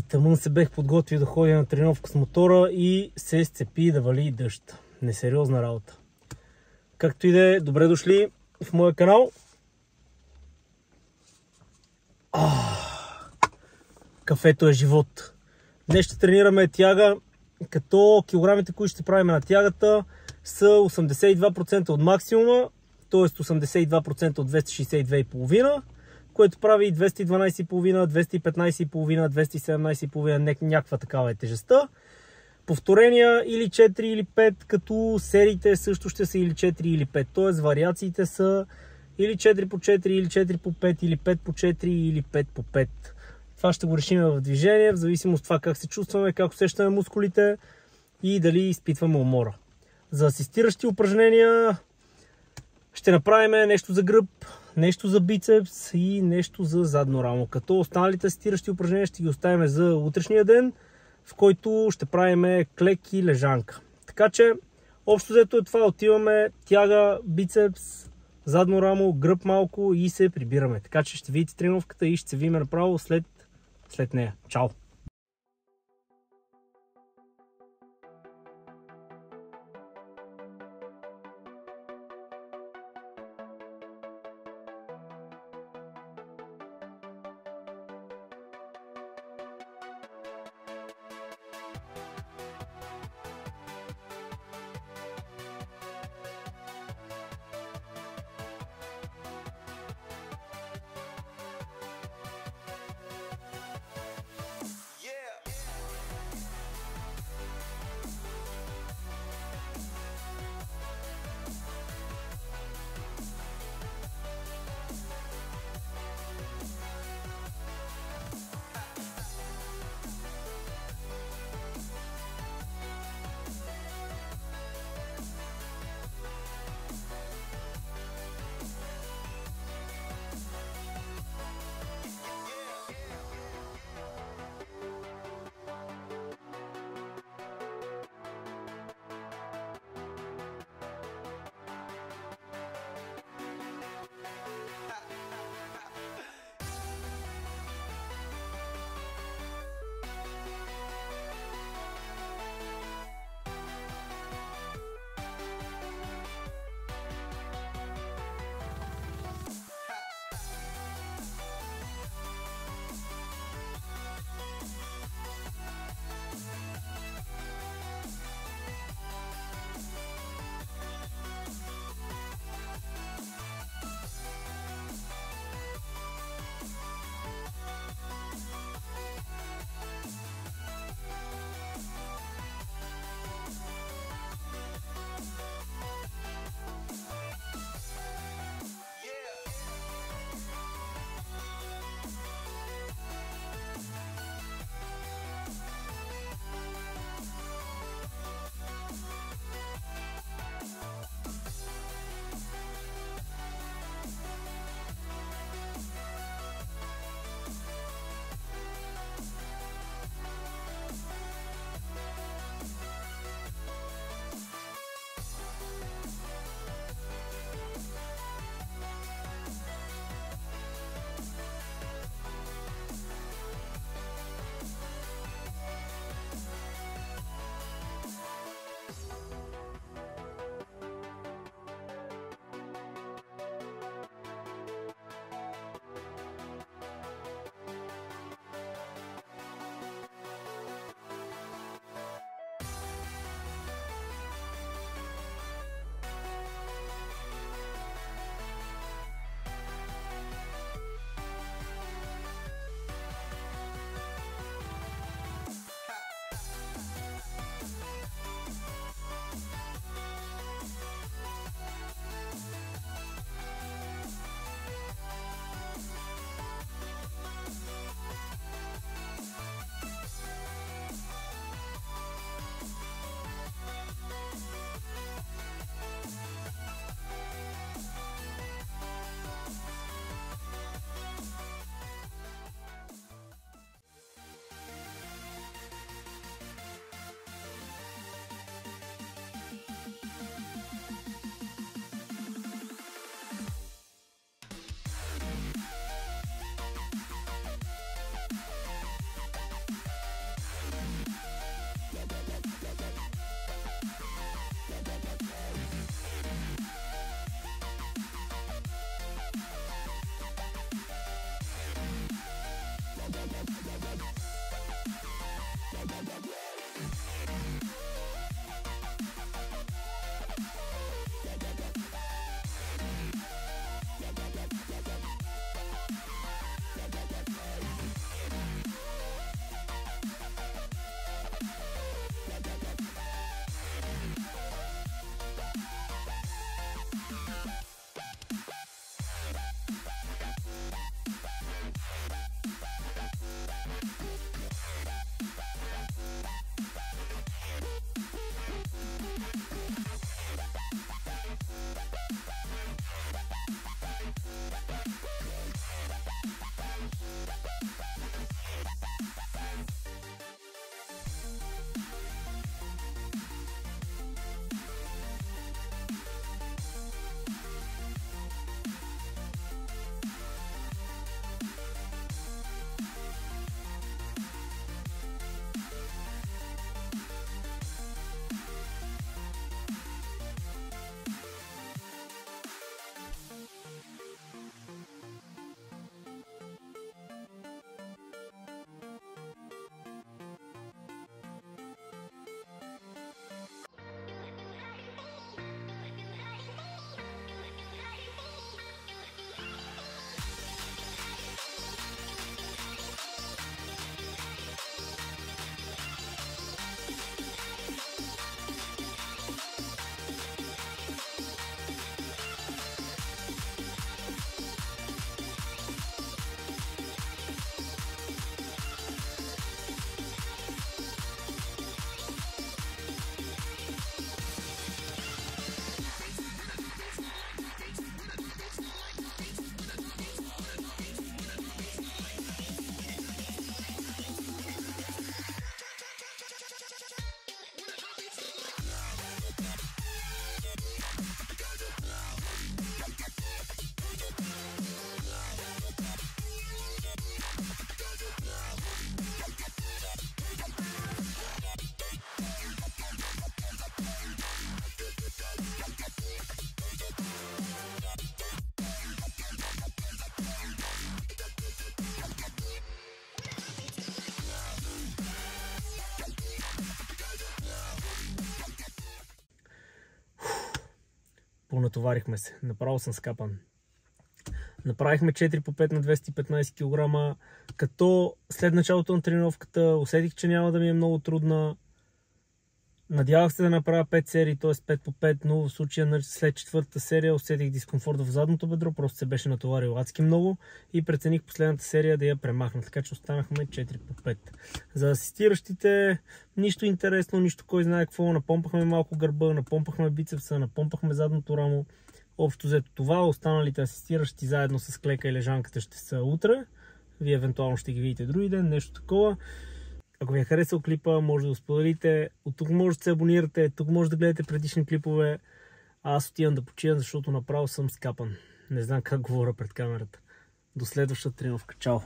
Тъмън се бех подготвил да ходя на тренировка с мотора и се сцепи да вали дъжд. Несериозна работа. Както и да е, добре дошли в моя канал. Кафето е живот. Днес ще тренираме тяга, като килограмите, които ще правим на тягата, са 82% от максимума, т.е. 82% от 262,5, което прави 212,5, 215,5, 217,5, някаква такава е тежестта. Повторения или 4 или 5, като сериите също ще са или 4 или 5, т.е. вариациите са или 4 по 4, или 4 по 5, или 5 по 4, или 5 по 5. Това ще го решим в движение, в зависимост от това как се чувстваме, как усещаме мускулите и дали изпитваме умора. За асистиращи упражнения ще направим нещо за гръб, нещо за бицепс и нещо за задно рамо. Като останалите асистиращи упражнения ще ги оставим за утрешния ден, в който ще правим клек и лежанка. Така че, общо взето е това. Отиваме тяга, бицепс, задно рамо, гръб малко и се прибираме. Така че ще видите тренировката и ще се видим направо след нея. Чао! понатоварихме се. Направо съм скапан. Направихме 4 по 5 на 215 кг, като след началото на тренировката усетих, че няма да ми е много трудна. Надявах се да направя 5 серии, т.е. 5 по 5, но в случая след четвъртата серия усетих дискомфорт в задното бедро, просто се беше натоварил адски много и прецених последната серия да я премахна, така че останахме 4 по 5. За асистиращите нищо интересно, нищо кой знае какво, напомпахме малко гърба, напомпахме бицепса, напомпахме задното рамо. Общо взето това, останалите асистиращи заедно с клека и лежанката ще са утре. Вие евентуално ще ги видите други ден, нещо такова. Ако ви е харесал клипа, може да го споделите. От тук може да се абонирате, тук може да гледате предишни клипове. А аз отивам да почина, защото направо съм скапан. Не знам как говоря пред камерата. До следващата тренировка. Чао!